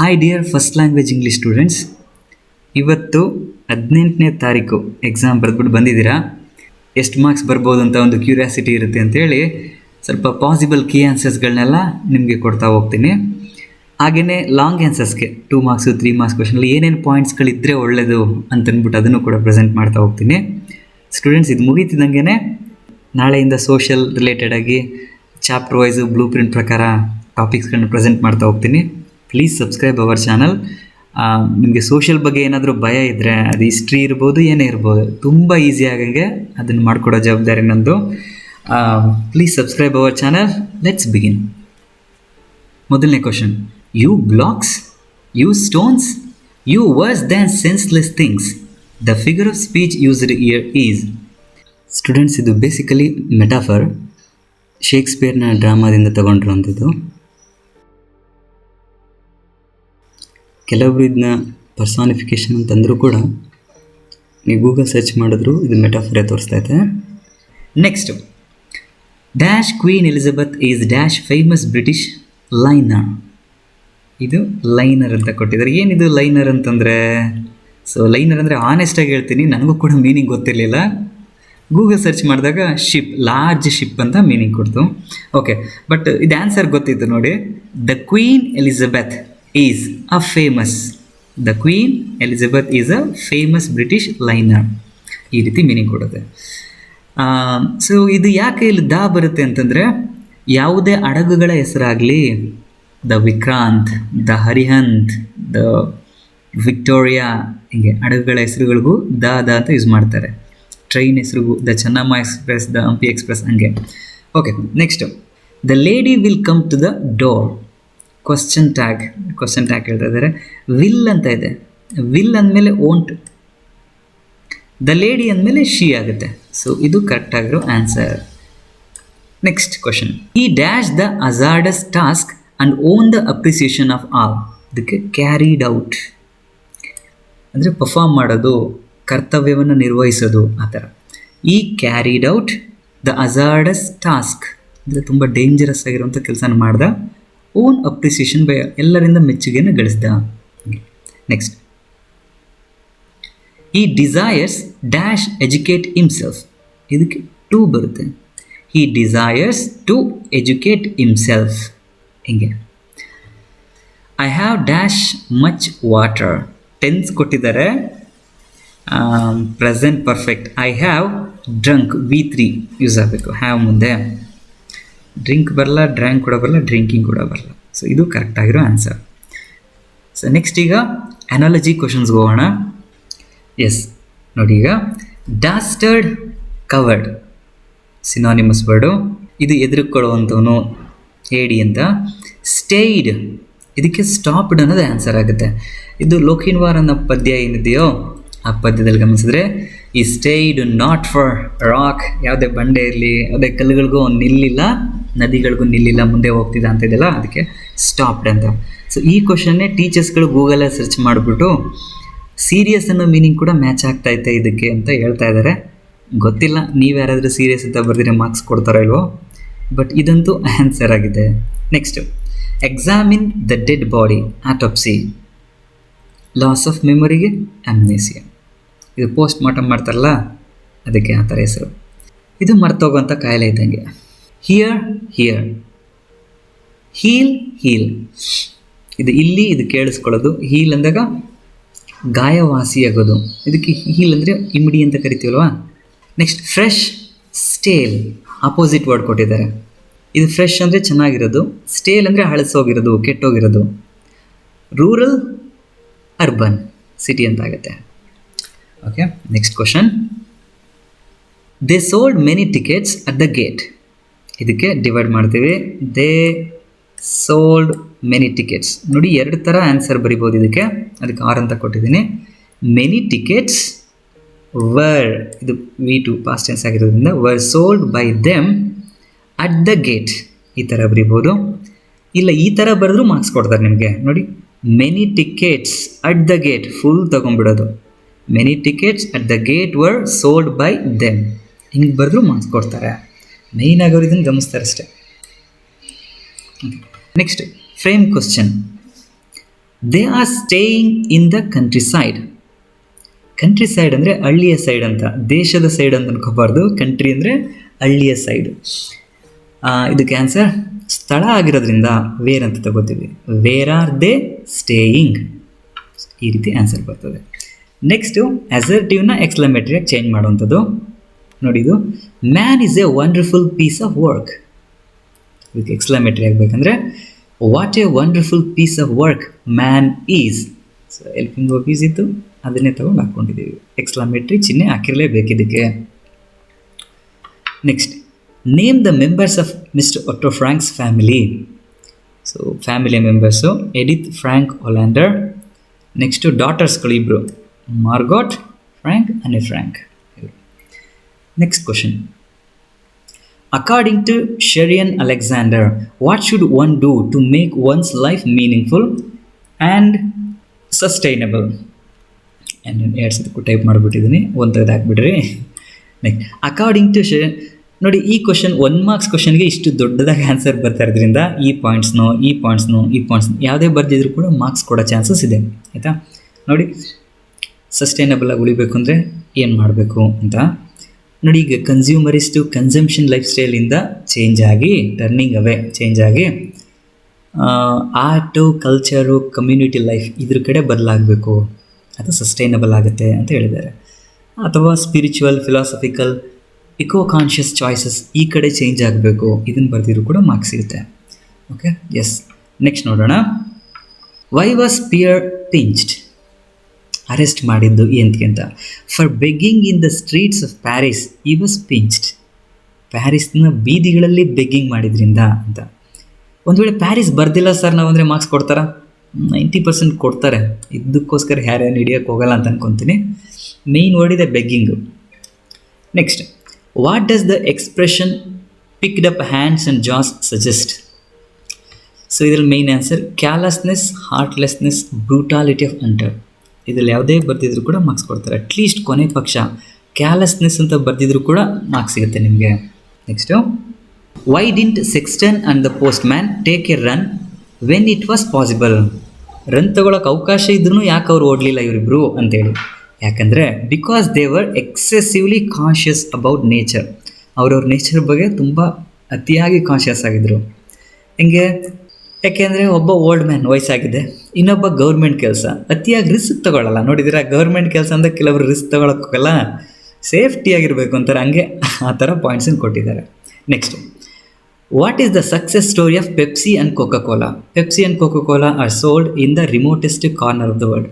Hi dear first language English students, ಇವತ್ತು 18ನೇ ತಾರೀಕು exam ಬರೆದ್ಬಿಟ್ಟು ಬಂದಿದ್ದೀರಾ. ಎಷ್ಟು ಮಾರ್ಕ್ಸ್ ಬರ್ಬೋದು ಅಂತ ಒಂದು ಕ್ಯೂರಿಯಾಸಿಟಿ ಇರುತ್ತೆ ಅಂತೇಳಿ ಸ್ವಲ್ಪ ಪಾಸಿಬಲ್ ಕೀ ಆನ್ಸರ್ಸ್ಗಳನ್ನೆಲ್ಲ ನಿಮಗೆ ಕೊಡ್ತಾ ಹೋಗ್ತೀನಿ. ಹಾಗೆಯೇ ಲಾಂಗ್ ಆನ್ಸರ್ಸ್ಗೆ 2 ಮಾರ್ಕ್ಸು 3 ಮಾರ್ಕ್ಸ್ ಕ್ವಶನಲ್ಲಿ ಏನೇನು ಪಾಯಿಂಟ್ಸ್ಗಳಿದ್ದರೆ ಒಳ್ಳೆಯದು ಅಂತಂದ್ಬಿಟ್ಟು ಅದನ್ನು ಕೂಡ ಪ್ರೆಸೆಂಟ್ ಮಾಡ್ತಾ ಹೋಗ್ತೀನಿ. ಸ್ಟೂಡೆಂಟ್ಸ್, ಇದು ಮುಗೀತಿದ್ದಂಗೆ ನಾಳೆಯಿಂದ ಸೋಷಿಯಲ್ ರಿಲೇಟೆಡಾಗಿ ಚಾಪ್ಟರ್ ವೈಸು ಬ್ಲೂ ಪ್ರಿಂಟ್ ಪ್ರಕಾರ ಟಾಪಿಕ್ಸ್ಗಳನ್ನ ಪ್ರೆಸೆಂಟ್ ಮಾಡ್ತಾ ಹೋಗ್ತೀನಿ. Please subscribe our channel. ನಿಮಗೆ ಸೋಷಿಯಲ್ ಬಗ್ಗೆ ಏನಾದರೂ ಭಯ ಇದ್ದರೆ, ಅದು ಹಿಸ್ಟ್ರಿ ಇರ್ಬೋದು, ಏನೇ ಇರ್ಬೋದು, ತುಂಬ ಈಸಿ ಆಗಂಗೆ ಅದನ್ನು ಮಾಡಿಕೊಡೋ ಜವಾಬ್ದಾರಿ ನಂದು. Please subscribe our channel. Let's begin. ಮೊದಲನೇ question: you blocks, you stones, you worse than senseless things, the figure of speech used here is. Students, ಇದು ಬೇಸಿಕಲಿ ಮೆಟಾಫರ್, ಶೇಕ್ಸ್ಪಿಯರ್ನ ಡ್ರಾಮಾದಿಂದ ತಗೊಂಡಿರುವಂಥದ್ದು. ಕೆಲವರು ಇದನ್ನ ಪರ್ಸಾನಿಫಿಕೇಶನ್ ಅಂತಂದರೂ ಕೂಡ ನೀವು ಗೂಗಲ್ ಸರ್ಚ್ ಮಾಡಿದ್ರು ಇದು ಮೆಟಾಫರೇ ತೋರಿಸ್ತೈತೆ. Next: dash queen Elizabeth is dash famous British liner. ಇದು ಲೈನರ್ ಅಂತ ಕೊಟ್ಟಿದ್ದಾರೆ. ಏನಿದು ಲೈನರ್ ಅಂತಂದರೆ? ಸೊ ಲೈನರ್ ಅಂದರೆ ಆನೆಸ್ಟಾಗಿ ಹೇಳ್ತೀನಿ, ನನಗೂ ಕೂಡ ಮೀನಿಂಗ್ ಗೊತ್ತಿರಲಿಲ್ಲ. ಗೂಗಲ್ ಸರ್ಚ್ ಮಾಡಿದಾಗ ಶಿಪ್, ಲಾರ್ಜ್ ಶಿಪ್ ಅಂತ ಮೀನಿಂಗ್ ಕೊಡ್ತು. ಓಕೆ, ಬಟ್ ಇದು ಆನ್ಸರ್ ಗೊತ್ತಿತ್ತು ನೋಡಿ. The queen Elizabeth is a famous, the queen Elizabeth is a famous British liner, ಈ ರೀತಿ ಮೀನಿಂಗ್ ಕೊಡುತ್ತೆ. ಸೊ ಇದು ಯಾಕೆ ಇಲ್ಲಿ ದಾ ಬರುತ್ತೆ ಅಂತಂದರೆ, ಯಾವುದೇ ಹಡಗುಗಳ ಹೆಸರಾಗಲಿ, the Vikrant, the Arihant, the Victoria, ಹೀಗೆ ಹಡಗುಗಳ ಹೆಸರುಗಳಿಗೂ ದ ಅಂತ ಯೂಸ್ ಮಾಡ್ತಾರೆ. ಟ್ರೈನ್ ಹೆಸರಿಗೂ the Chennamma express, the Hampi express, ಹಂಗೆ. Okay, next: the lady will come to the door. Question tag ಹೇಳ್ತಾ ಇದ್ದಾರೆ. ವಿಲ್ ಅಂತ ಇದೆ. ವಿಲ್ ಅಂದಮೇಲೆ ಓಂಟ್, ದ ಲೇಡಿ ಅಂದಮೇಲೆ ಶಿ ಆಗುತ್ತೆ. ಸೊ ಇದು ಕರೆಕ್ಟ್ ಆಗಿರೋ answer. Next question: he dash the hazardous task and won the appreciation of all. ಇದಕ್ಕೆ ಕ್ಯಾರಿಡ್ ಔಟ್ ಅಂದರೆ ಪರ್ಫಾರ್ಮ್ ಮಾಡೋದು, ಕರ್ತವ್ಯವನ್ನು ನಿರ್ವಹಿಸೋದು, ಆ ಥರ. ಈ carried out the hazardous task ಅಂದರೆ ತುಂಬ ಡೇಂಜರಸ್ ಆಗಿರುವಂಥ ಕೆಲಸನ ಮಾಡ್ದ. ಓನ್ ಅಪ್ರಿಸಿಯೇಷನ್ ಬೈ, ಎಲ್ಲರಿಂದ ಮೆಚ್ಚುಗೆಯನ್ನು ಗಳಿಸ್ದ. Next: he desires dash educate himself. ಇದಕ್ಕೆ ಟು ಬರುತ್ತೆ. He desires to educate himself, ಹಿಂಗೆ. I have dash much water. Tense ಕೊಟ್ಟಿದ್ದಾರೆ, present perfect. I have drunk, V3 use ಆಗಬೇಕು. ಹ್ಯಾವ್ ಮುಂದೆ ಡ್ರಿಂಕ್ ಬರಲ್ಲ, ಡ್ರ್ಯಾಂಕ್ ಕೂಡ ಬರಲ್ಲ, ಡ್ರಿಂಕಿಂಗ್ ಕೂಡ ಬರಲ್ಲ. ಸೊ ಇದು ಕರೆಕ್ಟ್ ಆಗಿರೋ ಆನ್ಸರ್. ಸೊ ನೆಕ್ಸ್ಟ್ ಈಗ ಅನಾಲಜಿ ಕ್ವಶನ್ಸ್ಗೆ ಹೋಗೋಣ. ಎಸ್ ನೋಡಿ, ಈಗ ಡಾಸ್ಟರ್ಡ್, ಕವರ್ಡ್ ಸಿನಾನಿಮಸ್ ವರ್ಡು. ಇದು ಎದುರುಕೊಳ್ಳುವಂಥವನು, ಹೇಳಿ ಅಂತ. ಸ್ಟೇಯ್ಡ್, ಇದಕ್ಕೆ ಸ್ಟಾಪ್ಡ್ ಅನ್ನೋದು ಆನ್ಸರ್ ಆಗುತ್ತೆ. ಇದು ಲೋಕಿನ್ವಾರ್ ಅನ್ನೋ ಪದ್ಯ ಏನಿದೆಯೋ ಆ ಪದ್ಯದಲ್ಲಿ ಗಮನಿಸಿದ್ರೆ, ಈ ಸ್ಟೇಯ್ಡ್ ನಾಟ್ ಫಾರ್ ರಾಕ್, ಯಾವುದೇ ಬಂಡೆ ಇರಲಿ, ಯಾವುದೇ ಕಲ್ಲುಗಳಿಗೂ ನಿಲ್ಲಿಲ್ಲ, ನದಿಗಳಿಗೂ ನಿಲ್ಲಿಲ್ಲ, ಮುಂದೆ ಹೋಗ್ತಿದ್ದ ಅಂತ ಇದೆಯಲ್ಲ, ಅದಕ್ಕೆ ಸ್ಟಾಪ್ಡ್ ಅಂತ. ಸೊ ಈ ಕ್ವಶನ್ನೇ ಟೀಚರ್ಸ್ಗಳು ಗೂಗಲಲ್ಲಿ ಸರ್ಚ್ ಮಾಡಿಬಿಟ್ಟು ಸೀರಿಯಸ್ ಅನ್ನೋ ಮೀನಿಂಗ್ ಕೂಡ ಮ್ಯಾಚ್ ಆಗ್ತೈತೆ ಇದಕ್ಕೆ ಅಂತ ಹೇಳ್ತಾ ಇದ್ದಾರೆ. ಗೊತ್ತಿಲ್ಲ, ನೀವು ಯಾರಾದರೂ ಸೀರಿಯಸ್ ಅಂತ ಬರೆದಿರೋ ಮಾರ್ಕ್ಸ್ ಕೊಡ್ತಾರೋ ಇಲ್ವೋ, ಬಟ್ ಇದಂತೂ ಆನ್ಸರ್ ಆಗಿದೆ. Next: examine the dead body, autopsy. Loss of ಮೆಮೊರಿಗೆ ಅಮ್ನೇಸಿಯಾ. ಇದು ಪೋಸ್ಟ್ ಮಾರ್ಟಮ್ ಮಾಡ್ತಾರಲ್ಲ, ಅದಕ್ಕೆ ಆ ಥರ ಹೆಸರು. ಇದು ಮರ್ತೋಗೋಂಥ ಕಾಯಿಲೆ ಇದ್ದಂಗೆ. Here, here. Heal, heal. ಇದು ಇಲ್ಲಿ, ಇದು ಕೇಳಿಸ್ಕೊಳ್ಳೋದು. ಹೀಲ್ ಅಂದಾಗ ಗಾಯವಾಸಿಯಾಗೋದು, ಇದಕ್ಕೆ ಹೀಲ್ ಅಂದರೆ ಇಮಿಡಿ ಅಂತ ಕರಿತೀವಲ್ವಾ. Next: fresh, stale. Opposite word ಕೊಟ್ಟಿದ್ದಾರೆ. ಇದು ಫ್ರೆಶ್ ಅಂದರೆ ಚೆನ್ನಾಗಿರೋದು, ಸ್ಟೇಲ್ ಅಂದರೆ ಹಳಸೋಗಿರೋದು, ಕೆಟ್ಟೋಗಿರೋದು. ರೂರಲ್, ಅರ್ಬನ್, ಸಿಟಿ ಅಂತ ಆಗುತ್ತೆ. Okay, next question: they sold many tickets at the gate. ಇದಕ್ಕೆ ಡಿವೈಡ್ ಮಾಡ್ತೀವಿ. They sold many tickets. ನೋಡಿ, 2 ಥರ ಆನ್ಸರ್ ಬರಿಬೋದು ಇದಕ್ಕೆ, ಅದಕ್ಕೆ 6 ಅಂತ ಕೊಟ್ಟಿದ್ದೀನಿ. ಮೆನಿ ಟಿಕೆಟ್ಸ್ ವರ್, ಇದು V2 ಪಾಸ್ಟ್ ಟೆನ್ಸ್ ಆಗಿರೋದ್ರಿಂದ, var sold by them at the gate, ಈ ಥರ ಬರಿಬೋದು. ಇಲ್ಲ, ಈ ಥರ ಬರೆದ್ರೂ ಮಾರ್ಕ್ಸ್ ಕೊಡ್ತಾರೆ ನಿಮಗೆ. ನೋಡಿ, many tickets at the gate, full ತೊಗೊಂಡ್ಬಿಡೋದು. Many tickets at the gate were sold by them, ಹಿಂಗೆ ಬರೆದ್ರೂ ಮಾರ್ಕ್ಸ್ ಕೊಡ್ತಾರೆ. ಮೇಯ್ನ್ ಆಗೋರು ಇದನ್ನು ಗಮನಿಸ್ತಾರೆ ಅಷ್ಟೇ. Next, frame question. They are staying in the countryside. Countryside ಅಂದರೆ ಹಳ್ಳಿಯ ಸೈಡ್ ಅಂತ, ದೇಶದ ಸೈಡ್ ಅಂತ ಅನ್ಕೋಬಾರ್ದು. ಕಂಟ್ರಿ ಅಂದರೆ ಹಳ್ಳಿಯ ಸೈಡ್. ಇದಕ್ಕೆ ಆನ್ಸರ್ ಸ್ಥಳ ಆಗಿರೋದ್ರಿಂದ ವೇರ್ ಅಂತ ತಗೋತೀವಿ. ವೇರ್ ಆರ್ ದೇ ಸ್ಟೇಯಿಂಗ್, ಈ ರೀತಿ ಆನ್ಸರ್ ಬರ್ತದೆ. ನೆಕ್ಸ್ಟು ಅಸರ್ಟಿವ್ನ ಎಕ್ಸ್ಕ್ಲಮೇಟರಿಯಾಗಿ ಚೇಂಜ್ ಮಾಡುವಂಥದ್ದು. ನೋಡಿ, ಇದು man is a wonderful piece of work. ಇದಕ್ಕೆ ಎಕ್ಸ್ಕ್ಲಮೇಟರಿ ಆಗಬೇಕಂದ್ರೆ what a wonderful piece of work man is. So helping verb is ಇತ್ತು, ಅದನ್ನೇ ತಗೊಂಡು ಹಾಕ್ಕೊಂಡಿದ್ದೀವಿ. ಎಕ್ಸ್ಕ್ಲಮೇಟರಿ ಚಿಹ್ನೆ ಹಾಕಿರಲೇಬೇಕು ಇದಕ್ಕೆ. Next, name the members of mister Otto Frank's family. So family members Edith Frank Hollander. Next ಡಾಟರ್ಸ್ಗಳು ಇಬ್ಬರು, Margot Frank, Anne Frank. Next question. According to Sherian Alexander, what should one do to make one's life meaningful and sustainable? ಎರಡು ಸದಕ್ಕೂ type ಮಾಡಿಬಿಟ್ಟಿದ್ದೀನಿ, ಒಂದು ತೆಗೆದು ಹಾಕ್ಬಿಡ್ರಿ. Next, according to ನೋಡಿ, ಈ question 1 marks ಕ್ವಶನ್ಗೆ ಇಷ್ಟು ದೊಡ್ಡದಾಗಿ ಆನ್ಸರ್ ಬರ್ತಾ ಇರೋದ್ರಿಂದ ಈ ಪಾಯಿಂಟ್ಸ್ನು ಯಾವುದೇ ಬರ್ದಿದ್ರು ಕೂಡ ಮಾರ್ಕ್ಸ್ ಕೊಡೋ ಚಾನ್ಸಸ್ ಇದೆ, ಆಯಿತಾ? ನೋಡಿ, ಸಸ್ಟೈನಬಲ್ ಆಗಿ ಉಳಿಬೇಕು ಅಂದರೆ ಏನು ಮಾಡಬೇಕು ಅಂತ ನೋಡಿ. ಈಗ ಕನ್ಸ್ಯೂಮರಿಸ್ಟು ಕನ್ಸಂಪ್ಷನ್ ಲೈಫ್ ಸ್ಟೈಲಿಂದ ಚೇಂಜ್ ಆಗಿ ಆರ್ಟು, ಕಲ್ಚರು, ಕಮ್ಯುನಿಟಿ ಲೈಫ್ ಇದ್ರ ಕಡೆ ಬದಲಾಗಬೇಕು, ಅದು ಸಸ್ಟೈನಬಲ್ ಆಗುತ್ತೆ ಅಂತ ಹೇಳಿದ್ದಾರೆ. ಅಥವಾ spiritual, philosophical, eco conscious choices ಈ ಕಡೆ ಚೇಂಜ್ ಆಗಬೇಕು, ಇದನ್ನು ಬರ್ದಿದ್ರು ಕೂಡ ಮಾರ್ಕ್ಸ್ ಸಿಗುತ್ತೆ. Okay, yes. ನೆಕ್ಸ್ಟ್ ನೋಡೋಣ. Why was Pierre pinched? Arrest ಮಾಡಿದ್ದು ಏನಕ್ಕೆ ಅಂತ. For begging in the streets of Paris he was pinched. ಪ್ಯಾರಿಸ್ನ ಬೀದಿಗಳಲ್ಲಿ ಬೆಗ್ಗಿಂಗ್ ಮಾಡಿದ್ರಿಂದ ಅಂತ. ಒಂದು ವೇಳೆ ಪ್ಯಾರಿಸ್ ಬರ್ದಿಲ್ಲ ಸರ್ ನಾವು ಅಂದರೆ ಮಾರ್ಕ್ಸ್ ಕೊಡ್ತಾರಾ? 90% ಕೊಡ್ತಾರೆ. ಇದಕ್ಕೋಸ್ಕರ ಯಾರೇನು ಹಿಡಿಯೋಕ್ಕೆ ಹೋಗಲ್ಲ ಅಂತ ಅನ್ಕೊತೀನಿ. ಮೇಯ್ನ್ ವರ್ಡ್ ಇದೆ begging. Next, what does the expression picked up hands and jaws suggest? So ಇದರಲ್ಲಿ main answer callousness, heartlessness, brutality of hunter. ಇದರಲ್ಲಿ ಯಾವುದೇ ಬರ್ದಿದ್ರು ಕೂಡ ಮಾರ್ಕ್ಸ್ ಕೊಡ್ತಾರೆ. ಅಟ್ಲೀಸ್ಟ್ ಕೊನೆ ಪಕ್ಷ ಕ್ಯಾಲಸ್ನೆಸ್ ಅಂತ ಬರ್ದಿದ್ರು ಕೂಡ ಮಾರ್ಕ್ಸ್ ಸಿಗುತ್ತೆ ನಿಮಗೆ. Next, why didn't Sexton and the postman take a run when it was possible? Run ತಗೊಳ್ಳೋಕೆ ಅವಕಾಶ ಇದ್ರೂ ಯಾಕೆ ಅವ್ರು ಓಡಲಿಲ್ಲ ಇವರಿಬ್ಬರು ಅಂತೇಳಿ. ಯಾಕಂದರೆ because they were excessively conscious about nature. ಅವ್ರವ್ರ ನೇಚರ್ ಬಗ್ಗೆ ತುಂಬ ಅತಿಯಾಗಿ ಕಾನ್ಷಿಯಸ್ ಆಗಿದ್ದರು. ಹೆಂಗೆ? ಯಾಕೆಂದರೆ ಒಬ್ಬ ಓಲ್ಡ್ ಮ್ಯಾನ್ ವಯಸ್ಸಾಗಿದೆ, ಇನ್ನೊಬ್ಬ ಗೌರ್ಮೆಂಟ್ ಕೆಲಸ, ಅತಿಯಾಗಿ ರಿಸ್ಕ್ ತೊಗೊಳ್ಳಲ್ಲ. ನೋಡಿದ್ದೀರಾ, ಗೌರ್ಮೆಂಟ್ ಕೆಲಸ ಅಂದರೆ ಕೆಲವರು ರಿಸ್ಕ್ ತೊಗೊಳಕ್ಕೋಗಲ್ಲ, ಸೇಫ್ಟಿಯಾಗಿರಬೇಕು ಅಂತಾರೆ. ಹಂಗೆ ಆ ಥರ ಪಾಯಿಂಟ್ಸನ್ನು ಕೊಟ್ಟಿದ್ದಾರೆ. Next, what is the success story of Pepsi and Coca-Cola? Pepsi and Coca-Cola are sold in the remotest corner of the world.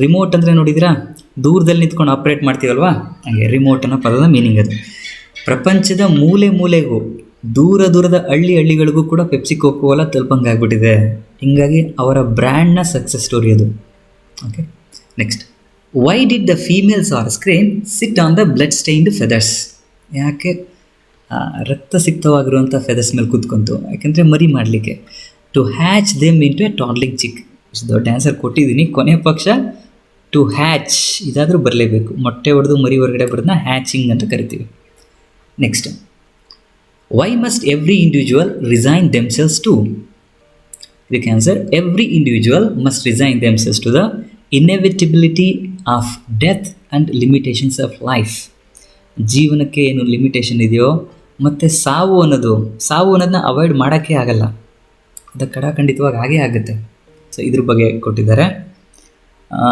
Remote ಅಂದರೆ ನೋಡಿದಿರಾ, ದೂರದಲ್ಲಿ ನಿಂತ್ಕೊಂಡು ಆಪ್ರೇಟ್ ಮಾಡ್ತೀವಲ್ವಾ, ಹಾಗೆ ರಿಮೋಟ್ ಅನ್ನೋ ಪದದ ಮೀನಿಂಗ್ ಅದು. ಪ್ರಪಂಚದ ಮೂಲೆ ಮೂಲೆಗೂ, ದೂರದ ಹಳ್ಳಿಗಳಿಗೂ ಕೂಡ ಪೆಪ್ಸಿ ಕೋಕಾ-ಕೋಲಾ ತಲುಪಂಗಾಗ್ಬಿಟ್ಟಿದೆ. ಹಿಂಗಾಗಿ ಅವರ ಬ್ರ್ಯಾಂಡ್ನ ಸಕ್ಸಸ್ ಸ್ಟೋರಿ ಅದು. Okay, next, why did the females ಆರ್ crane sit on the blood stained feathers? ಯಾಕೆ ರಕ್ತ ಸಿಕ್ತವಾಗಿರುವಂಥ ಫೆದರ್ಸ್ ಮೇಲೆ ಕೂತ್ಕೊಂತು? ಯಾಕೆಂದರೆ ಮರಿ ಮಾಡಲಿಕ್ಕೆ. To hatch them into a toddling chick. ಇಷ್ಟು ದೊಡ್ಡ ಆನ್ಸರ್ ಕೊಟ್ಟಿದ್ದೀನಿ. ಕೊನೆ ಪಕ್ಷ ಟು ಹ್ಯಾಚ್ ಇದಾದರೂ ಬರಲೇಬೇಕು. ಮೊಟ್ಟೆ ಹೊಡೆದು ಮರಿ ಹೊರಗಡೆ ಬರೋದನ್ನ ಹ್ಯಾಚಿಂಗ್ ಅಂತ ಕರಿತೀವಿ. Next, why must every individual resign themselves to? ಇದಕ್ಕೆ answer every individual must resign themselves to the inevitability of death and limitations of life. ಜೀವನಕ್ಕೆ ಏನು ಲಿಮಿಟೇಷನ್ ಇದೆಯೋ ಮತ್ತು ಸಾವು ಅನ್ನೋದನ್ನ ಅವಾಯ್ಡ್ ಮಾಡೋಕ್ಕೆ ಆಗಲ್ಲ, ಅದು ಖಂಡಿತವಾಗಿ ಹಾಗೇ ಆಗುತ್ತೆ. ಸೊ ಇದ್ರ ಬಗ್ಗೆ ಕೊಟ್ಟಿದ್ದಾರೆ.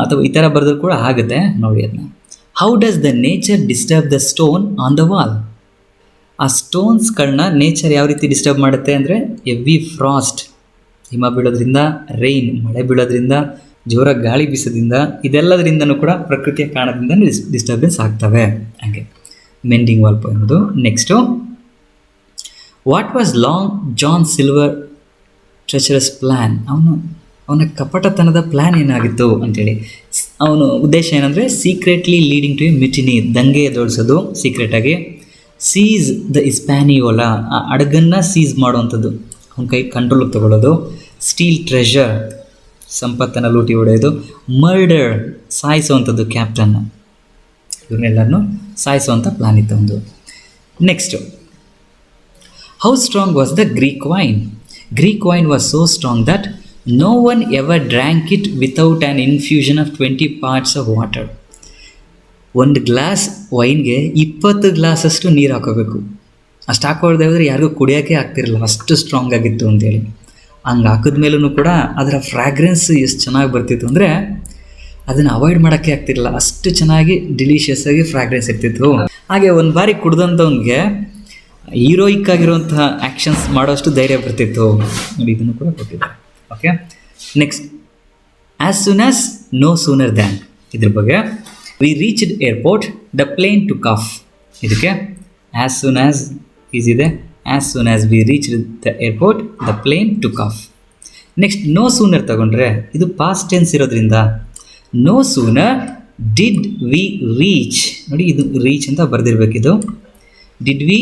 ಅಥವಾ ಈ ಥರ ಬರೆದ್ರು ಕೂಡ ಆಗುತ್ತೆ. ನೋಡಿ ಅದನ್ನ. How does the nature disturb the stone on the wall? ಆ ಸ್ಟೋನ್ಸ್ಗಳನ್ನ ನೇಚರ್ ಯಾವ ರೀತಿ ಡಿಸ್ಟರ್ಬ್ ಮಾಡುತ್ತೆ ಅಂದರೆ ಎವಿ ಫ್ರಾಸ್ಟ್, ಹಿಮ ಬೀಳೋದ್ರಿಂದ, ರೈನ್ ಮಳೆ ಬೀಳೋದ್ರಿಂದ, ಜೋರಾಗಿ ಗಾಳಿ ಬೀಸೋದ್ರಿಂದ, ಇದೆಲ್ಲದರಿಂದನೂ ಕೂಡ ಪ್ರಕೃತಿಯ ಕಾರಣದಿಂದ ಡಿಸ್ಟರ್ಬೆನ್ಸ್ ಆಗ್ತವೆ. ಹಾಗೆ ಮೆಂಡಿಂಗ್ ವಾಲ್ ಅನ್ನೋದು. Next, what was Long John Silver treacherous plan? ಅವನ ಕಪಟತನದ ಪ್ಲ್ಯಾನ್ ಏನಾಗಿತ್ತು ಅಂತೇಳಿ. ಅವನು ಉದ್ದೇಶ ಏನಂದರೆ secretly leading to a mutiny, ದಂಗೆ ಎದ್ದೋಳಿಸೋದು ಸೀಕ್ರೆಟಾಗಿ. ಸೀಸ್ ದ ಇಸ್ಪ್ಯಾನಿಯೋಲಾ, ಆ ಹಡಗನ್ನು ಸೀಸ್ ಮಾಡುವಂಥದ್ದು, ಅವನ ಕೈ ಕಂಟ್ರೋಲಿಗೆ ತಗೊಳ್ಳೋದು. ಸ್ಟೀಲ್ ಟ್ರೆಷರ್, ಸಂಪತ್ತನ್ನು ಲೂಟಿ ಹೊಡೆಯೋದು. ಮರ್ಡರ್, ಸಾಯಿಸುವಂಥದ್ದು ಕ್ಯಾಪ್ಟನ್ನ. ಇವನ್ನೆಲ್ಲನೂ ಸಾಯಿಸುವಂಥ ಪ್ಲ್ಯಾನ್ ಇತ್ತು ಒಂದು. Next, how strong was the Greek wine? Greek wine was so strong that no one ever drank it without an infusion of 20 parts of water. ಒಂದು ಗ್ಲಾಸ್ ವೈನ್ಗೆ 20 ಗ್ಲಾಸಷ್ಟು ನೀರು ಹಾಕೋಬೇಕು. ಅಷ್ಟು ಹಾಕೊಳ್ದೆ ಹೋದರೆ ಯಾರಿಗೂ ಕುಡಿಯೋಕ್ಕೆ ಆಗ್ತಿರಲಿಲ್ಲ, ಅಷ್ಟು ಸ್ಟ್ರಾಂಗ್ ಆಗಿತ್ತು ಅಂತೇಳಿ. ಹಂಗೆ ಹಾಕಿದ್ಮೇಲೂ ಕೂಡ ಅದರ ಫ್ರಾಗ್ರೆನ್ಸ್ ಎಷ್ಟು ಚೆನ್ನಾಗಿ ಬರ್ತಿತ್ತು ಅಂದರೆ ಅದನ್ನು ಅವಾಯ್ಡ್ ಮಾಡೋಕ್ಕೆ ಆಗ್ತಿರಲಿಲ್ಲ, ಅಷ್ಟು ಚೆನ್ನಾಗಿ ಡಿಲಿಷಿಯಸ್ ಆಗಿ ಫ್ರಾಗ್ರೆನ್ಸ್ ಇರ್ತಿತ್ತು. ಹಾಗೆ ಒಂದು ಬಾರಿ ಕುಡ್ದಂಥವ್ನಿಗೆ ಹೀರೋಯಿಕ್ ಆಗಿರುವಂತಹ ಆ್ಯಕ್ಷನ್ಸ್ ಮಾಡೋಷ್ಟು ಧೈರ್ಯ ಬರ್ತಿತ್ತು. ನೋಡಿ, ಇದನ್ನು ಕೂಡ ಕೊಟ್ಟಿದ್ದಾರೆ. Okay, next, as soon as no sooner than. ಇದ್ರ ಬಗ್ಗೆ we reached airport the plane took off. ಇದಕ್ಕೆ ಆ್ಯಸ್ ಸೂನ್ ಆ್ಯಸ್ ಈಸಿದೆ, as soon as we reached the airport the plane took off. Next, no sooner ತಗೊಂಡ್ರೆ ಇದು past tense ಇರೋದ್ರಿಂದ no sooner did we reach. ನೋಡಿ, ಇದು reach ಅಂತ ಬರೆದಿರ್ಬೇಕಿದು. Did we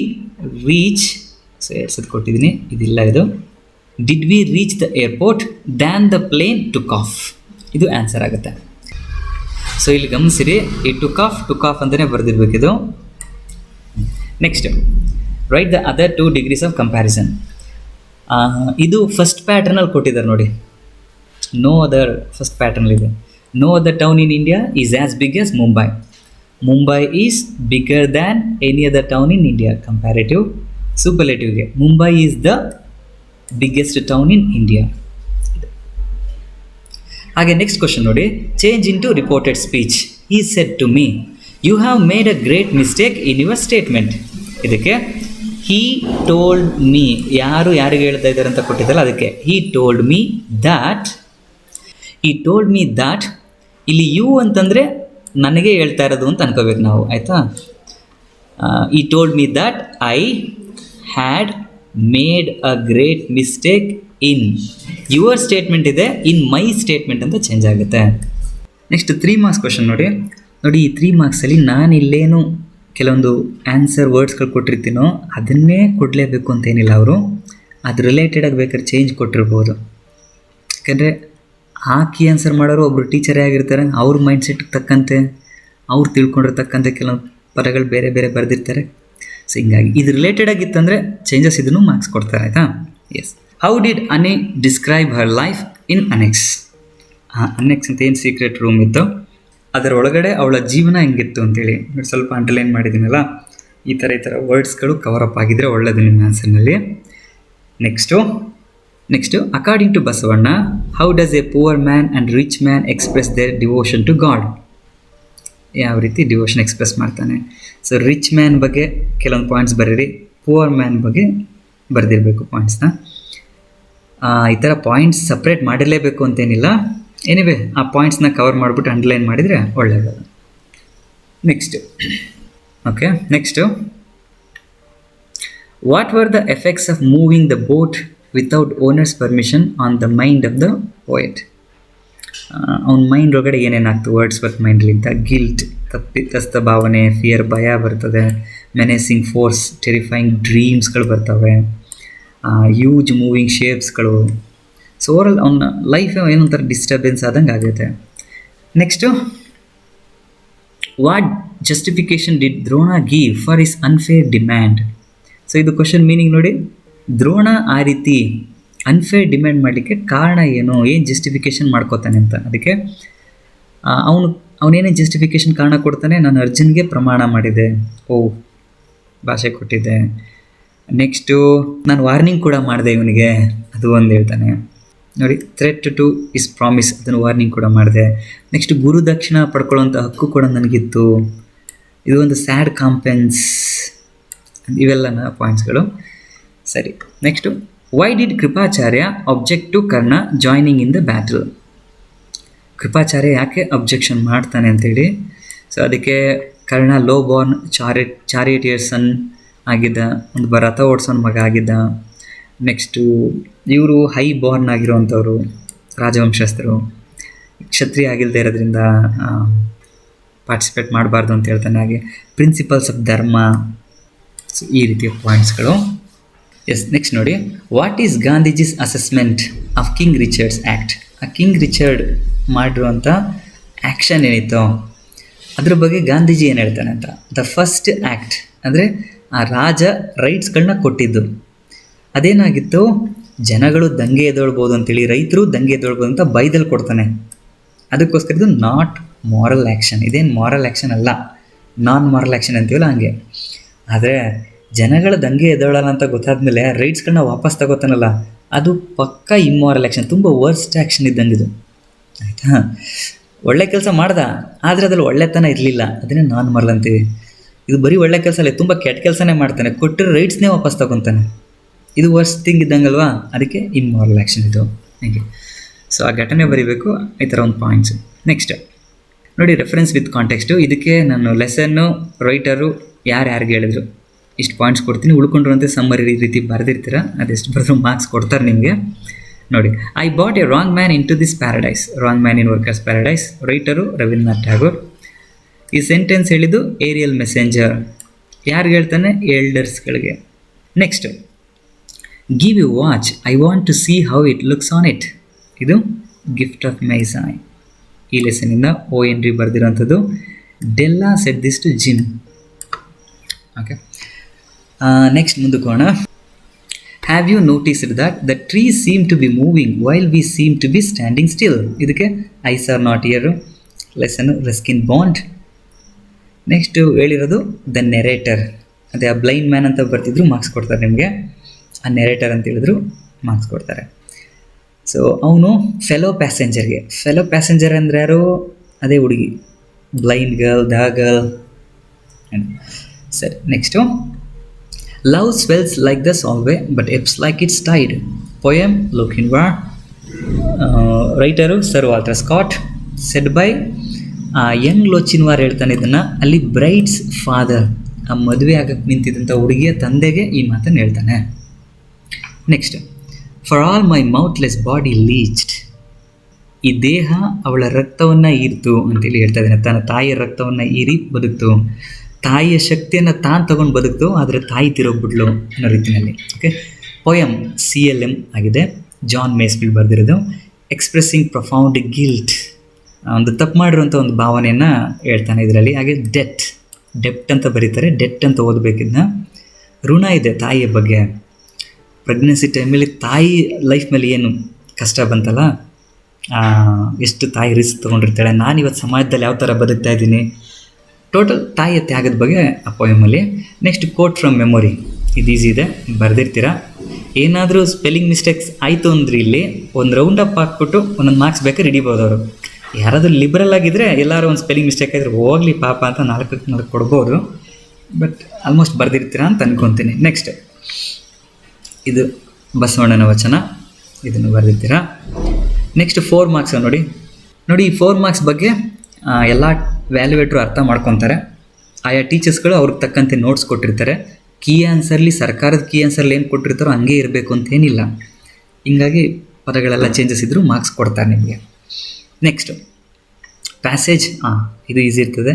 reach, so ಎಡ್ಸದ್ ಕೊಟ್ಟಿದ್ದೀನಿ, ಇದಿಲ್ಲ ಇದು. Did we reach the airport than the plane took off. ಇದು ಆನ್ಸರ್ ಆಗುತ್ತೆ. ಸೊ ಇಲ್ಲಿ ಗಮನಿಸಿರಿ, ಈ ಟುಕ್ ಆಫ್ ಅಂತಲೇ ಬರೆದಿರ್ಬೇಕಿದು. Next, write the other 2 degrees of comparison. ಇದು ಫಸ್ಟ್ ಪ್ಯಾಟರ್ನಲ್ಲಿ ಕೊಟ್ಟಿದ್ದಾರೆ ನೋಡಿ. ನೋ ಅದರ್ ಫಸ್ಟ್ ಪ್ಯಾಟರ್ನಲ್ ಇದೆ. No other town in India is as big as Mumbai. Mumbai is bigger than any other town in India. Comparative ಸೂಪರ್ಲೇಟಿವ್ಗೆ Mumbai is the biggest town in India. ಹಾಗೆ next question ನೋಡಿ, change into reported speech. He said to me you have made a great mistake in your statement. ಇದಕ್ಕೆ he told me, ಯಾರಿಗೆ ಹೇಳ್ತಾ ಇದ್ದಾರೆ ಅಂತ ಕೊಟ್ಟಿದ್ದಲ್ಲ, ಅದಕ್ಕೆ ಹೀ told me that. ಈ told me that ಇಲ್ಲಿ ಯು ಅಂತಂದರೆ ನನಗೆ ಹೇಳ್ತಾ ಇರೋದು ಅಂತ ಅನ್ಕೋಬೇಕು ನಾವು, ಆಯಿತಾ. ಈ told me that I had made a great mistake in your statement ಇದೆ, ಇನ್ ಮೈ ಸ್ಟೇಟ್ಮೆಂಟ್ ಅಂತ ಚೇಂಜ್ ಆಗುತ್ತೆ. ನೆಕ್ಸ್ಟ್ 3 marks ಕ್ವಶನ್ ನೋಡಿ. ಈ 3 marksಲ್ಲಿ ನಾನು ಇಲ್ಲೇನು ಕೆಲವೊಂದು ಆನ್ಸರ್ ವರ್ಡ್ಸ್ಗಳು ಕೊಟ್ಟಿರ್ತೀನೋ ಅದನ್ನೇ ಕೊಡಲೇಬೇಕು ಅಂತೇನಿಲ್ಲ. ಅವರು ಅದು ರಿಲೇಟೆಡಾಗಿ ಬೇಕಾದ್ರೆ ಚೇಂಜ್ ಕೊಟ್ಟಿರ್ಬೋದು. ಯಾಕಂದರೆ ಹಾಕಿ ಆನ್ಸರ್ ಮಾಡೋರು ಒಬ್ಬರು ಟೀಚರೇ ಆಗಿರ್ತಾರೆ, ಅವ್ರ ಮೈಂಡ್ಸೆಟ್ಗೆ ತಕ್ಕಂತೆ ಅವ್ರು ತಿಳ್ಕೊಂಡಿರ್ತಕ್ಕಂತೆ ಕೆಲವೊಂದು ಪದಗಳು ಬೇರೆ ಬೇರೆ ಬರೆದಿರ್ತಾರೆ. ಸೊ ಹಿಂಗಾಗಿ ಇದು ರಿಲೇಟೆಡ್ ಆಗಿತ್ತಂದರೆ ಚೇಂಜಸ್ ಇದನ್ನು ಮಾರ್ಕ್ಸ್ ಕೊಡ್ತಾರೆ, ಆಯಿತಾ. Yes, how did Anne describe her life in annex. Annex ಅಂತ ಏನು ಸೀಕ್ರೆಟ್ ರೂಮ್ ಇತ್ತು ಅದರ ಒಳಗಡೆ ಅವಳ ಜೀವನ ಹೆಂಗಿತ್ತು ಅಂತೇಳಿ ನೋಡಿ, ಸ್ವಲ್ಪ ಅಂಡರ್ಲೈನ್ ಮಾಡಿದ್ದೀನಲ್ಲ. ಈ ಥರ ವರ್ಡ್ಸ್ಗಳು ಕವರ್ ಅಪ್ ಆಗಿದ್ದರೆ ಒಳ್ಳೆಯದು ನಿಮ್ಮ ಆನ್ಸರ್ನಲ್ಲಿ. Next according to Basavanna, how does a poor man and rich man express their devotion to God. ಯಾವ ರೀತಿ ಡಿವೋಷನ್ ಎಕ್ಸ್ಪ್ರೆಸ್ ಮಾಡ್ತಾನೆ. ಸೊ ರಿಚ್ ಮ್ಯಾನ್ ಬಗ್ಗೆ ಕೆಲವೊಂದು ಪಾಯಿಂಟ್ಸ್ ಬರೀರಿ, ಪುವರ್ ಮ್ಯಾನ್ ಬಗ್ಗೆ ಬರೆದಿರಬೇಕು ಪಾಯಿಂಟ್ಸ್ನ. ಈ ಥರ ಪಾಯಿಂಟ್ಸ್ ಸಪ್ರೇಟ್ ಮಾಡಿರಲೇಬೇಕು ಅಂತೇನಿಲ್ಲ. ಎನಿವೆ ಆ ಪಾಯಿಂಟ್ಸ್ನ ಕವರ್ ಮಾಡಿಬಿಟ್ಟು ಅಂಡರ್ಲೈನ್ ಮಾಡಿದರೆ ಒಳ್ಳೆಯದು. Next what were the effects of moving the boat without owners permission on the mind of the poet. ಅವನ ಮೈಂಡ್ ಒಳಗಡೆ ಏನೇನಾಗ್ತು, ವರ್ಡ್ಸ್ ವರ್ತ್ ಮೈಂಡಲ್ಲಿದ್ದ ಗಿಲ್ಟ್, ತಪ್ಪಿತಸ್ಥ ಭಾವನೆ, ಫಿಯರ್ ಭಯ ಬರ್ತದೆ, ಮೆನೇಸಿಂಗ್ ಫೋರ್ಸ್, ಟೆರಿಫೈಯಿಂಗ್ ಡ್ರೀಮ್ಸ್ಗಳು ಬರ್ತವೆ, ಹ್ಯೂಜ್ ಮೂವಿಂಗ್ ಶೇಪ್ಸ್ಗಳು. ಸೊ ಓವರಾಲ್ ಅವನ ಲೈಫ್ ಏನೊಂಥರ ಡಿಸ್ಟರ್ಬೆನ್ಸ್ ಆದಂಗೆ ಆಗುತ್ತೆ. Next, what justification did Drona give for his unfair demand. So ಇದು ಕ್ವಶನ್ ಮೀನಿಂಗ್ ನೋಡಿ, ದ್ರೋಣ ಆ ರೀತಿ ಅನ್ಫೇರ್ ಡಿಮ್ಯಾಂಡ್ ಮಾಡಲಿಕ್ಕೆ ಕಾರಣ ಏನು ಜಸ್ಟಿಫಿಕೇಶನ್ ಮಾಡ್ಕೋತಾನೆ ಅಂತ. ಅದಕ್ಕೆ ಅವನೇನೇ ಜಸ್ಟಿಫಿಕೇಶನ್ ಕಾರಣ ಕೊಡ್ತಾನೆ, ನಾನು ಅರ್ಜುನ್ಗೆ ಪ್ರಮಾಣ ಮಾಡಿದೆ, ಭಾಷೆ ಕೊಟ್ಟಿದ್ದೆ. ನೆಕ್ಸ್ಟು ನಾನು ವಾರ್ನಿಂಗ್ ಕೂಡ ಮಾಡಿದೆ ಇವನಿಗೆ, ಅದು ಒಂದು ಹೇಳ್ತಾನೆ ನೋಡಿ. ಥ್ರೆಟ್ ಟು ಇಸ್ ಪ್ರಾಮಿಸ್, ಅದನ್ನು ವಾರ್ನಿಂಗ್ ಕೂಡ ಮಾಡಿದೆ. ನೆಕ್ಸ್ಟ್ ಗುರು ದಕ್ಷಿಣ ಪಡ್ಕೊಳ್ಳೋಂಥ ಹಕ್ಕು ಕೂಡ ನನಗಿತ್ತು, ಇದು ಒಂದು ಸ್ಯಾಡ್ ಕಾಂಪೆನ್ಸ್. ಇವೆಲ್ಲ ಪಾಯಿಂಟ್ಸ್ಗಳು ಸರಿ. Next, why did Kripacharya object to Karna joining in the battle. Kripacharya ಯಾಕೆ ಅಬ್ಜೆಕ್ಷನ್ ಮಾಡ್ತಾನೆ ಅಂತೇಳಿ. ಸೊ ಅದಕ್ಕೆ Karna low born charioteer son ಆಗಿದ್ದ, ಒಂದು ರಥ ಓಡಿಸೋನ ಮಗ ಆಗಿದ್ದ. ನೆಕ್ಸ್ಟು ಇವರು ಹೈ ಬಾರ್ನ್ ಆಗಿರುವಂಥವ್ರು, ರಾಜವಂಶಸ್ಥರು, ಕ್ಷತ್ರಿಯ ಆಗಿಲ್ಲದೆ ಇರೋದ್ರಿಂದ ಪಾರ್ಟಿಸಿಪೇಟ್ ಮಾಡಬಾರ್ದು ಅಂತ ಹೇಳ್ತಾನೆ. ಹಾಗೆ ಪ್ರಿನ್ಸಿಪಲ್ಸ್ ಆಫ್ ಧರ್ಮ. ಸೊ ಈ ರೀತಿಯ ಪಾಯಿಂಟ್ಸ್ಗಳು. ಎಸ್, ನೆಕ್ಸ್ಟ್ ನೋಡಿ, what is Gandhiji's assessment of king Richards act. ಆ ಕಿಂಗ್ ರಿಚರ್ಡ್ ಮಾಡಿರುವಂಥ ಆ್ಯಕ್ಷನ್ ಏನಿತ್ತು ಅದ್ರ ಬಗ್ಗೆ ಗಾಂಧೀಜಿ ಏನು ಹೇಳ್ತಾನೆ ಅಂತ. ದ ಫಸ್ಟ್ ಆ್ಯಕ್ಟ್ ಅಂದರೆ ಆ ರಾಜ ರೈಟ್ಸ್ಗಳನ್ನ ಕೊಟ್ಟಿದ್ದು ಅದೇನಾಗಿತ್ತು, ಜನಗಳು ದಂಗೆ ಎದ್ದೇಳ್ಬೋದು ಅಂತೇಳಿ ರೈತರು ದಂಗೆ ಎದ್ದೇಳ್ಬೋದು ಅಂತ ಬೈದಲ್ಲಿ ಕೊಡ್ತಾನೆ. ಅದಕ್ಕೋಸ್ಕರ ಇದು ನಾಟ್ ಮಾರಲ್ ಆ್ಯಕ್ಷನ್. ಇದೇನು ಮಾರಲ್ ಆ್ಯಕ್ಷನ್ ಅಲ್ಲ, ನಾನ್ ಮಾರಲ್ ಆ್ಯಕ್ಷನ್ ಅಂತೀವಲ್ಲ ಹಂಗೆ. ಆದರೆ ಜನಗಳ ದಂಗೆ ಎದ್ದೇಳಲ್ಲ ಅಂತ ಗೊತ್ತಾದ್ಮೇಲೆ ರೈಟ್ಸ್ಗಳನ್ನ ವಾಪಸ್ ತಗೋತಾನಲ್ಲ, ಅದು ಪಕ್ಕಾ ಇಮ್ಮಾರಲ್ ಆ್ಯಕ್ಷನ್, ತುಂಬ ವರ್ಸ್ಟ್ ಆ್ಯಕ್ಷನ್ ಇದ್ದಂಗೆ ಇದು, ಆಯಿತಾ. ಒಳ್ಳೆ ಕೆಲಸ ಮಾಡ್ದ, ಆದರೆ ಅದ್ರಲ್ಲಿ ಒಳ್ಳೆತನ ಇರಲಿಲ್ಲ, ಅದನ್ನೇ ನಾನ್ ಮಾರಲ್ ಅಂತೀವಿ. ಇದು ಬರೀ ಒಳ್ಳೆ ಕೆಲಸ ಅಲ್ಲ, ತುಂಬ ಕೆಟ್ಟ ಕೆಲಸನೇ ಮಾಡ್ತಾನೆ, ಕೊಟ್ಟಿರೋ ರೈಟ್ಸ್ನೇ ವಾಪಸ್ ತಗೊತಾನೆ. ಇದು ವರ್ಸ್ಟ್ ಥಿಂಗ್ ಇದ್ದಂಗಲ್ವಾ, ಅದಕ್ಕೆ ಇಮ್ಮಾರಲ್ ಆ್ಯಕ್ಷನ್ ಇದು ಹೀಗೆ. ಸೊ ಆ ಘಟನೆ ಬರೀಬೇಕು, ಈ ಥರ ಒಂದು ಪಾಯಿಂಟ್ಸು. ನೆಕ್ಸ್ಟ್ ನೋಡಿ, ರೆಫರೆನ್ಸ್ ವಿತ್ ಕಾಂಟೆಕ್ಸ್ಟು. ಇದಕ್ಕೆ ನಾನು ಲೆಸನ್ನು, ರೈಟರು ಯಾರ್ಯಾರಿಗೆ ಹೇಳಿದ್ರು ಇಷ್ಟು ಪಾಯಿಂಟ್ಸ್ ಕೊಡ್ತೀನಿ, ಉಳ್ಕೊಂಡ್ರಂತೆ ಸಮ್ಮರಿ ರೀತಿ ಬರೆದಿರ್ತೀರ, ಅದೆಷ್ಟು ಬರೆದ್ರು ಮಾರ್ಕ್ಸ್ ಕೊಡ್ತಾರೆ ನಿಮಗೆ. ನೋಡಿ, I bought a wrong man into this paradise, wrong man in workers paradise. Writer Rabindranath Tagore. ಈ ಸೆಂಟೆನ್ಸ್ ಹೇಳಿದ್ದು ಏರಿಯಲ್ ಮೆಸೆಂಜರ್. ಯಾರಿಗೆ ಹೇಳ್ತಾನೆ? ಎಲ್ಡರ್ಸ್ಗಳಿಗೆ. Next, give you watch, I want to see how it looks on it. ಇದು gift of Magi. ಈ ಲೆಸನಿಂದ ON Re ಬರೆದಿರೋಂಥದ್ದು. Della said this to Jim. Okay, next ಮುಂದಕ್ಕೆ ಹೋಗೋಣ. Have you noticed that the trees seem to be moving while we seem to be standing still. ಇದಕ್ಕೆ eyes are not ears lesson Ruskin Bond. Next ಹೇಳಿರೋದು the narrator. ಅದೇ ಆ blind man ಅಂತ ಬರ್ತಿದ್ರು, marks ಕೊಡ್ತಾರೆ ನಿಮಗೆ. ಆ ನೆರೇಟರ್ ಅಂತ ಹೇಳಿದ್ರು ಮಾರ್ಕ್ಸ್ ಕೊಡ್ತಾರೆ. ಸೊ ಅವನು ಫೆಲೋ ಪ್ಯಾಸೆಂಜರ್ ಅಂದರೆ ಯಾರು? ಅದೇ ಹುಡುಗಿ, ಬ್ಲೈಂಡ್ ಗರ್ಲ್, ದ ಗರ್ಲ್. ಸರಿ, next, love swells like the Solway but ebbs like its tide. Poem Lochinvar. Writer sir Walter Scott. Said by young Lochinvar ಹೇಳ್ತಾನೆ ಇದನ್ನು. ಅಲ್ಲಿ ಬ್ರೈಡ್ಸ್ ಫಾದರ್, ಆ ಮದುವೆ ಆಗಕ್ಕೆ ನಿಂತಿದ್ದಂಥ ಹುಡುಗಿಯ ತಂದೆಗೆ ಈ ಮಾತನ್ನು ಹೇಳ್ತಾನೆ. Next, for all my mouthless body leached. ಈ ದೇಹ ಅವಳ ರಕ್ತವನ್ನು ಈರ್ತು ಅಂತೇಳಿ ಹೇಳ್ತಾ ಇದ್ದಾನೆ. ತನ್ನ ತಾಯಿಯ ರಕ್ತವನ್ನು ಈರಿ ಬದುಕ್ತು, ತಾಯಿಯ ಶಕ್ತಿಯನ್ನು ತಾನು ತಗೊಂಡು ಬದುಕ್ತು, ಆದರೆ ತಾಯಿ ತಿರೋಗ್ಬಿಡ್ಲು ಅನ್ನೋ ರೀತಿಯಲ್ಲಿ. ಓಕೆ, ಪೊಯಮ್ CLM ಆಗಿದೆ, ಜಾನ್ ಮೇಸ್ಫೀಲ್ಡ್ ಬರೆದಿರೋದು. ಎಕ್ಸ್ಪ್ರೆಸ್ಸಿಂಗ್ ಪ್ರೊಫೌಂಡ್ ಗಿಲ್ಟ್, ಒಂದು ತಪ್ಪು ಮಾಡಿರೋಂಥ ಒಂದು ಭಾವನೆಯನ್ನು ಹೇಳ್ತಾನೆ ಇದರಲ್ಲಿ. ಹಾಗೆ ಡೆಪ್ಟ್ ಅಂತ ಬರೀತಾರೆ, ಡೆಟ್ ಅಂತ ಓದಬೇಕಿದ್ನ. ಋಣ ಇದೆ ತಾಯಿಯ ಬಗ್ಗೆ. ಪ್ರೆಗ್ನೆನ್ಸಿ ಟೈಮಲ್ಲಿ ತಾಯಿ ಲೈಫ್ ಮೇಲೆ ಏನು ಕಷ್ಟ ಬಂತಲ್ಲ, ಎಷ್ಟು ತಾಯಿ ರಿಸ್ಕ್ ತೊಗೊಂಡಿರ್ತಾಳೆ. ನಾನಿವತ್ತು ಸಮಾಜದಲ್ಲಿ ಯಾವ ಥರ ಬದುಕ್ತಾ ಇದ್ದೀನಿ, ಟೋಟಲ್ ತಾಯಿಯ ತ್ಯಾಗದ ಬಗ್ಗೆ ಆ ಪೊಯಮಲ್ಲಿ. Next, quote from memory. ಇದು ಈಸಿ ಇದೆ, ಬರೆದಿರ್ತೀರ. ಏನಾದರೂ ಸ್ಪೆಲ್ಲಿಂಗ್ ಮಿಸ್ಟೇಕ್ಸ್ ಆಯಿತು ಅಂದ್ರೆ ಇಲ್ಲಿ ಒಂದು ರೌಂಡ್ ಅಪ್ ಹಾಕ್ಬಿಟ್ಟು ಒಂದೊಂದು ಮಾರ್ಕ್ಸ್ ಬೇಕಾದ್ರೆ ಹಿಡಿಬೋದು ಅವರು. ಯಾರಾದರೂ ಲಿಬ್ರಲ್ ಆಗಿದ್ದರೆ ಎಲ್ಲರೂ ಒಂದು ಸ್ಪೆಲ್ಲಿಂಗ್ ಮಿಸ್ಟೇಕ್ ಆಗಿದ್ರೆ ಹೋಗಲಿ ಪಾಪ ಅಂತ 4 ಕೊಡ್ಬೋದು. ಬಟ್ ಆಲ್ಮೋಸ್ಟ್ ಬರೆದಿರ್ತೀರಾ ಅಂತ ಅನ್ಕೊತೀನಿ. ನೆಕ್ಸ್ಟ್, ಇದು ಬಸವಣ್ಣನ ವಚನ, ಇದನ್ನು ಬರೆದಿರ್ತೀರಾ. ನೆಕ್ಸ್ಟ್ 4 ಮಾರ್ಕ್ಸ್ ನೋಡಿ. ಈ 4 ಮಾರ್ಕ್ಸ್ ಬಗ್ಗೆ ಎಲ್ಲ ವ್ಯಾಲ್ಯುವೇಟ್ರು ಅರ್ಥ ಮಾಡ್ಕೊತಾರೆ. ಆಯಾ ಟೀಚರ್ಸ್ಗಳು ಅವ್ರಿಗೆ ತಕ್ಕಂತೆ ನೋಟ್ಸ್ ಕೊಟ್ಟಿರ್ತಾರೆ. ಕೀ ಆನ್ಸರ್ಲಿ, ಸರ್ಕಾರದ ಕೀ ಆನ್ಸರ್ಲಿ ಏನು ಕೊಟ್ಟಿರ್ತಾರೋ ಹಂಗೆ ಇರಬೇಕು ಅಂತೇನಿಲ್ಲ. ಹಿಂಗಾಗಿ ಪದಗಳೆಲ್ಲ ಚೇಂಜಸ್ ಇದ್ದರೂ ಮಾರ್ಕ್ಸ್ ಕೊಡ್ತಾರೆ ನಿಮಗೆ. ನೆಕ್ಸ್ಟು ಪ್ಯಾಸೇಜ್, ಇದು ಈಸಿ ಇರ್ತದೆ.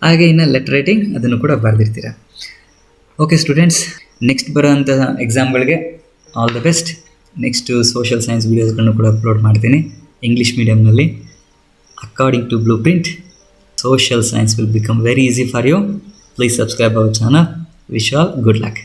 ಹಾಗೆ ಇನ್ನು ಲೆಟರ್ ರೈಟಿಂಗ್ ಅದನ್ನು ಕೂಡ ಬರೆದಿರ್ತೀರ. ಓಕೆ ಸ್ಟೂಡೆಂಟ್ಸ್, ನೆಕ್ಸ್ಟ್ ಬರೋಂಥ ಎಕ್ಸಾಮ್ಗಳಿಗೆ all the best. Next social science ವೀಡಿಯೋಸ್ಗಳನ್ನು ಕೂಡ ಅಪ್ಲೋಡ್ ಮಾಡ್ತೀನಿ ಇಂಗ್ಲೀಷ್ ಮೀಡಿಯಮ್ನಲ್ಲಿ. According to Blueprint, social science will become very easy for you. Please subscribe our channel. Wish you all good luck.